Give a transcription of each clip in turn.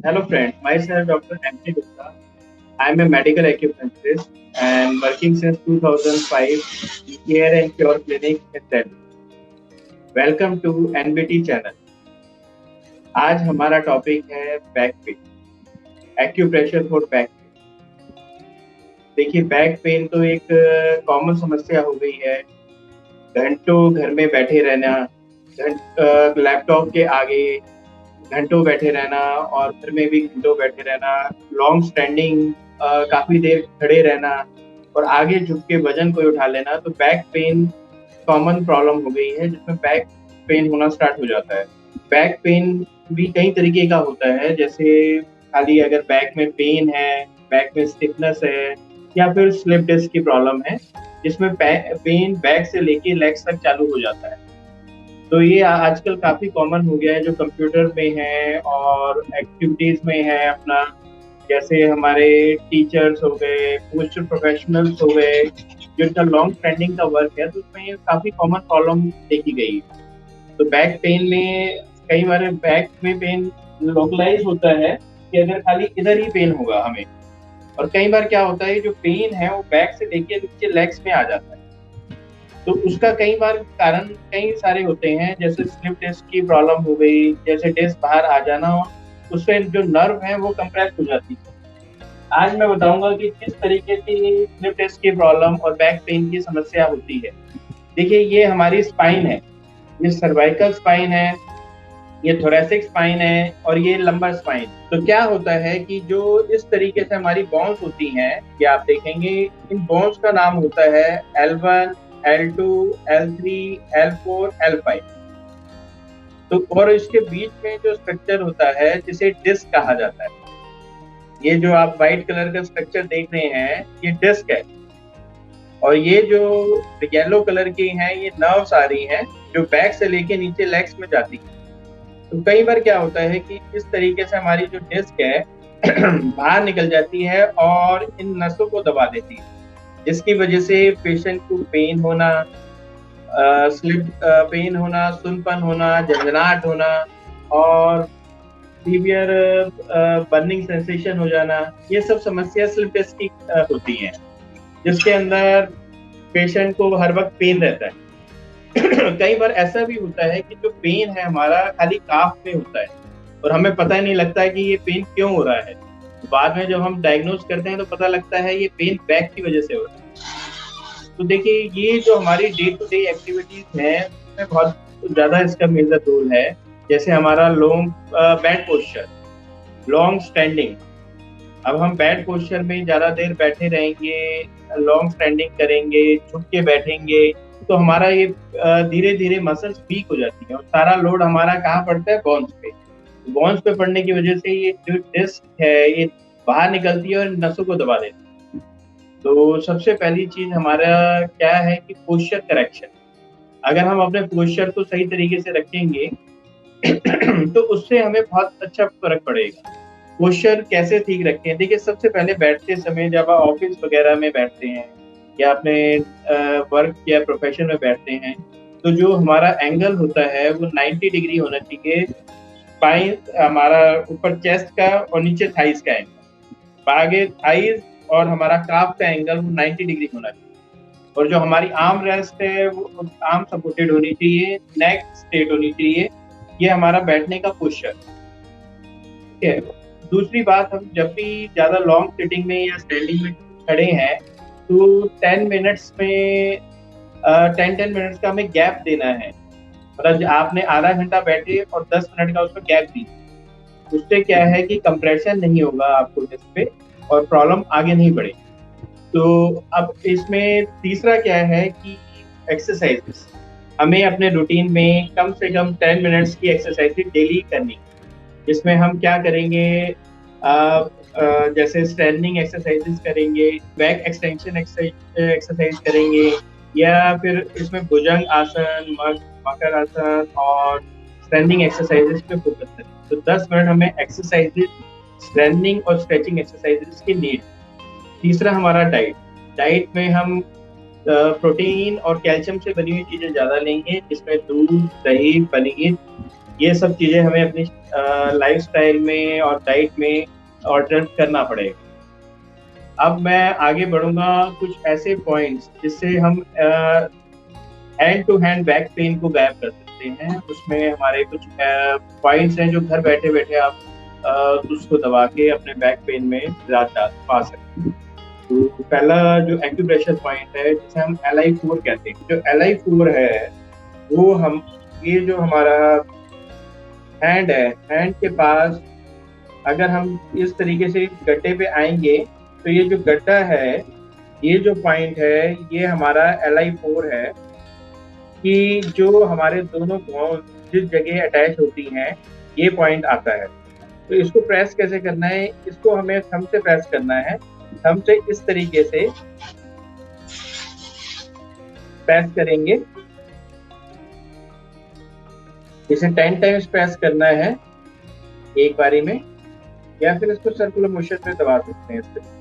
Hello friends, myself Dr. M.T. Gupta. I am a medical acupuncturist and working since 2005 in Care and Cure Clinic in Delhi. Welcome to NBT channel. आज हमारा topic है back pain, acupressure for back pain. देखिए, back pain तो एक common समस्या हो गई है। घंटों घर में बैठे रहना, लैपटॉप के आगे घंटों बैठे रहना और घर में भी घंटों बैठे रहना, लॉन्ग स्टैंडिंग, काफी देर खड़े रहना और आगे झुक के वजन कोई उठा लेना, तो बैक पेन कॉमन प्रॉब्लम हो गई है जिसमें बैक पेन होना स्टार्ट हो जाता है। बैक पेन भी कई तरीके का होता है, जैसे खाली अगर बैक में पेन है, बैक में स्टिफनेस है या फिर स्लिप डिस्क की प्रॉब्लम है जिसमें पेन बैक से लेके लेग्स तक चालू हो जाता है। तो ये आजकल काफी कॉमन हो गया है, जो कंप्यूटर में है और एक्टिविटीज में है अपना, जैसे हमारे टीचर्स हो गए, पोस्टर प्रोफेशनल्स हो गए, जिनका लॉन्ग स्टैंडिंग का वर्क है, तो उसमें काफी कॉमन प्रॉब्लम देखी गई है। तो बैक पेन में कई बार बैक में पेन लोकलाइज होता है कि अगर खाली इधर ही पेन होगा हमें, और कई बार क्या होता है जो पेन है वो बैक से लेके नीचे लेग्स में आ जाता है। तो उसका कई बार कारण कई सारे होते हैं, जैसे स्लिप डिस्क की प्रॉब्लम हो गई, जैसे डिस्क बाहर आ जाना, उससे जो नर्व है वो कंप्रेस हो जाती है। आज मैं बताऊंगा कि किस तरीके की स्लिप डिस्क की प्रॉब्लम और बैक पेन की समस्या होती है। देखिए, ये हमारी स्पाइन है, ये सर्वाइकल स्पाइन है, ये थोरेसिक स्पाइन है और ये लंबर स्पाइन। तो क्या होता है कि जो इस तरीके से हमारी बोन्स होती हैं, ये आप देखेंगे, इन बोन्स का नाम होता है L1, L2, L3, L4, L5। तो और इसके बीच में जो स्ट्रक्चर होता है जिसे डिस्क कहा जाता है, ये जो आप व्हाइट कलर का स्ट्रक्चर देख रहे हैं ये डिस्क है, और ये जो येलो कलर की हैं ये नर्व्स आ रही हैं जो बैक से लेके नीचे लेग्स में जाती है। तो कई बार क्या होता है कि इस तरीके से हमारी जो डिस्क है बाहर निकल जाती है और इन नसों को दबा देती है, जिसकी वजह से पेशेंट को पेन होना, स्लिप पेन होना, सुनपन होना, झंझनाहट होना और सीवियर बर्निंग सेंसेशन हो जाना, ये सब समस्या स्लिप डिस्क की होती हैं, जिसके अंदर पेशेंट को हर वक्त पेन रहता है। कई बार ऐसा भी होता है कि जो पेन है हमारा खाली काफ में होता है और हमें पता ही नहीं लगता है कि ये पेन क्यों हो रहा है। बाद में जब हम डायग्नोज करते हैं तो पता लगता है ये पेन बैक की वजह से हो रहा है। तो देखिए, ये जो हमारी डे टू डे एक्टिविटीज है उसमें बहुत ज्यादा इसका मेजर रोल है। जैसे हमारा long bad posture, long standing. अब हम बैड पोस्चर में ज्यादा देर बैठे रहेंगे, लॉन्ग स्टैंडिंग करेंगे, झुक के बैठेंगे, तो हमारा ये धीरे धीरे मसल्स वीक हो जाती है और सारा लोड हमारा कहाँ पड़ता है, बोन्स पे। बोन्स पे पड़ने की वजह से ये जो डिस्क है ये बाहर निकलती है और नसों को दबा देती है। तो सबसे पहली चीज हमारा क्या है कि पोस्चर करेक्शन। अगर हम अपने पोस्चर को सही तरीके से रखेंगे तो उससे हमें बहुत अच्छा फर्क पड़ेगा। पोस्चर कैसे ठीक रखें? देखिए, सबसे पहले बैठते समय जब आप ऑफिस वगैरह में बैठते हैं या अपने वर्क या प्रोफेशन में बैठते हैं, तो जो हमारा एंगल होता है वो 90 डिग्री होना चाहिए। स्पाइन हमारा ऊपर चेस्ट का और नीचे थाइस का एंगल, आगे थाइस और हमारा काफ का एंगल वो 90 डिग्री होना चाहिए। और जो हमारी आर्म रेस्ट है वो आर्म सपोर्टेड होनी चाहिए, नेक स्ट्रेट होनी चाहिए। ये हमारा बैठने का पोस्चर, ठीक है। दूसरी बात, हम जब भी ज्यादा लॉन्ग सिटिंग में या स्टैंडिंग में खड़े हैं तो 10 मिनट्स में 10 मिनट्स का हमें गैप देना है। मतलब आपने आधा घंटा बैठे और 10 मिनट का उसमें गैप दी, उससे क्या है कि कंप्रेशन नहीं होगा आपको डिस्क पे और प्रॉब्लम आगे नहीं बढ़ेगी। तो अब इसमें तीसरा क्या है कि एक्सरसाइजेस, हमें अपने रूटीन में कम से कम 10 मिनट्स की एक्सरसाइज डेली करनी, जिसमें हम क्या करेंगे, जैसे स्टैंडिंग एक्सरसाइजेस करेंगे, बैक एक्सटेंशन एक्सरसाइज करेंगे, या फिर इसमें भुजंग आसन, मकर आसन और स्टैंडिंग एक्सरसाइजेस पे फोकस करें। तो 10 मिनट हमें एक्सरसाइजेस, स्ट्रेंथनिंग और स्ट्रेचिंग एक्सरसाइजेस की नीड। तीसरा हमारा डाइट में हम प्रोटीन और कैल्शियम से बनी हुई चीजें ज्यादा लेंगे, जिसमें दूध, दही, पनीर ये सब चीज़ें हमें अपनी लाइफस्टाइल में और डाइट में ऑल्टर करना पड़ेगा। अब मैं आगे बढ़ूंगा कुछ ऐसे पॉइंट्स जिससे हम hand to hand back pain को गायब कर सकते हैं। उसमें हमारे कुछ पॉइंट्स हैं जो घर बैठे बैठे आप उसको दबा के अपने बैक पेन में राहत पा सकते हैं। तो पहला जो एक्यूप्रेशर पॉइंट है जिसे हम LI4 कहते हैं, जो LI4 है वो हम ये जो हमारा हैंड है, हैंड के पास अगर हम इस तरीके से गड्ढे पे आएंगे तो ये जो गड्ढा है, ये जो पॉइंट है, ये हमारा LI4 है कि जो हमारे दोनों बोन जिस जगह अटैच होती हैं, ये पॉइंट आता है। तो इसको प्रेस कैसे करना है? इसको हमें थंब से प्रेस करना है। थंब से इस तरीके से प्रेस करेंगे, इसे 10 टाइम्स प्रेस करना है एक बारी में, या फिर इसको सर्कुलर मोशन में दबा सकते हैं इस तरीके।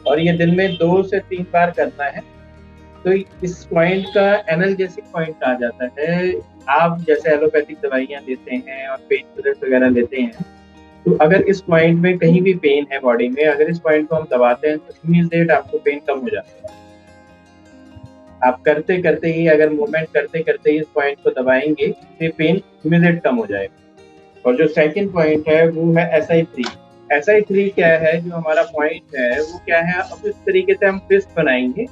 और ये दिन में 2 से 3 बार करना है। तो इस पॉइंट का एनाल्जेसिक पॉइंट कहा जाता है। आप जैसे एलोपैथिक दवाइयां लेते हैं और पेन किलर्स वगैरह लेते हैं, तो अगर इस पॉइंट में कहीं भी पेन है बॉडी में, अगर इस पॉइंट को हम दबाते हैं तो इमीडिएट आपको पेन कम हो जाता है। आप करते करते ही, अगर मूवमेंट करते करते ही इस पॉइंट को दबाएंगे तो ये पेन इमीडिएट कम हो जाएगा। और जो सेकंड पॉइंट है वो है SI3। SI3 क्या है? जो हमारा पॉइंट है वो क्या है? अब इस तरीके से हम फिस्ट बनाएंगे,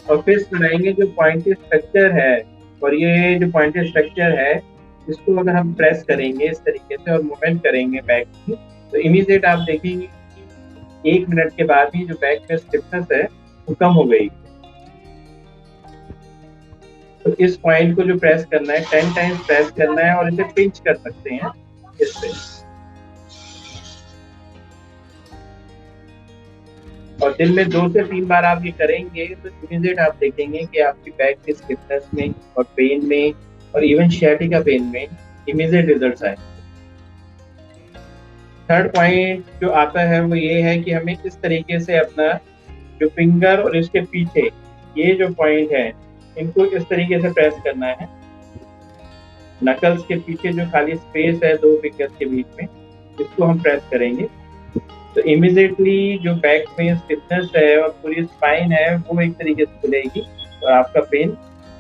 और फिस्ट बनाएंगे जो पॉइंटेड स्ट्रक्चर है, और ये जो पॉइंटेड स्ट्रक्चर है इसको अगर हम प्रेस करेंगे इस तरीके से और मूवमेंट करेंगे बैक की, तो इमीडिएट आप देखेंगे कि 1 मिनट के बाद ही जो बैक में स्टिफनेस है वो कम हो गई। तो इस पॉइंट को जो प्रेस करना है, 10 टाइम्स प्रेस करना है, और इसे पिंच कर सकते हैं इस पे। और दिन में 2 से 3 बार आप ये करेंगे तो इमीडिएट आप देखेंगे कि आपकी बैक की स्टिफनेस में और पेन में और इवन sciatica पेन में इमीडिएट रिजल्ट्स आए। थर्ड पॉइंट जो आता है वो ये है कि हमें इस तरीके से अपना जो फिंगर और इसके पीछे ये जो पॉइंट है, इनको इस तरीके से प्रेस करना है। नकल्स के पीछे जो खाली स्पेस है 2 फिंगर्स के बीच में, इसको हम प्रेस करेंगे तो इमीडिएटली जो बैक में स्टिफनेस है और पूरी स्पाइन है वो एक तरीके से खुलेगी और आपका पेन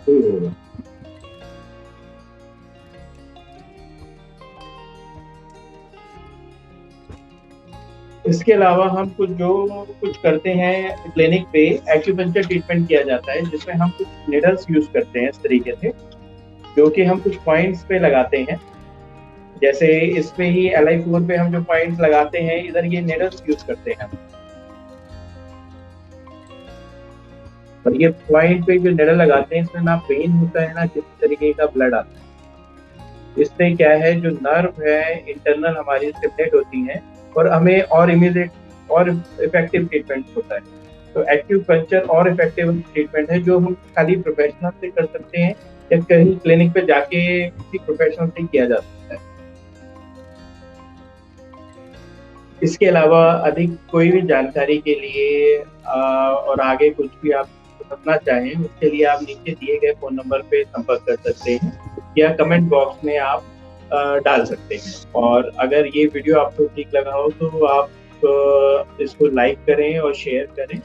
दूर होगा। इसके अलावा हम कुछ करते हैं क्लिनिक पे, एक्यूपंक्चर ट्रीटमेंट किया जाता है जिसमें हम कुछ निडल्स यूज करते हैं इस तरीके से, जो कि हम कुछ पॉइंट्स पे लगाते हैं। जैसे इसमें ही LI4 पे हम जो पॉइंट्स लगाते हैं, इधर ये निडल्स यूज करते हैं। और ये पॉइंट पे जो निडल लगाते हैं इसमें ना पेन होता है ना किसी तरीके का ब्लड आता है। इससे क्या है, जो नर्व है इंटरनल हमारी स्टिमुलेट होती हैं और हमें और इमीडिएट और इफेक्टिव ट्रीटमेंट होता है। तो एक्यूपंक्चर और इफेक्टिव ट्रीटमेंट है जो हम खाली प्रोफेशनल से कर सकते हैं या कहीं क्लिनिक पे जाके किसी प्रोफेशनल से किया जा सकता है। इसके अलावा अधिक कोई भी जानकारी के लिए और आगे कुछ भी आप समझना चाहें, उसके लिए आप नीचे दिए गए फ़ोन नंबर पे संपर्क कर सकते हैं या कमेंट बॉक्स में आप डाल सकते हैं। और अगर ये वीडियो आपको ठीक लगा हो तो आप इसको लाइक करें और शेयर करें।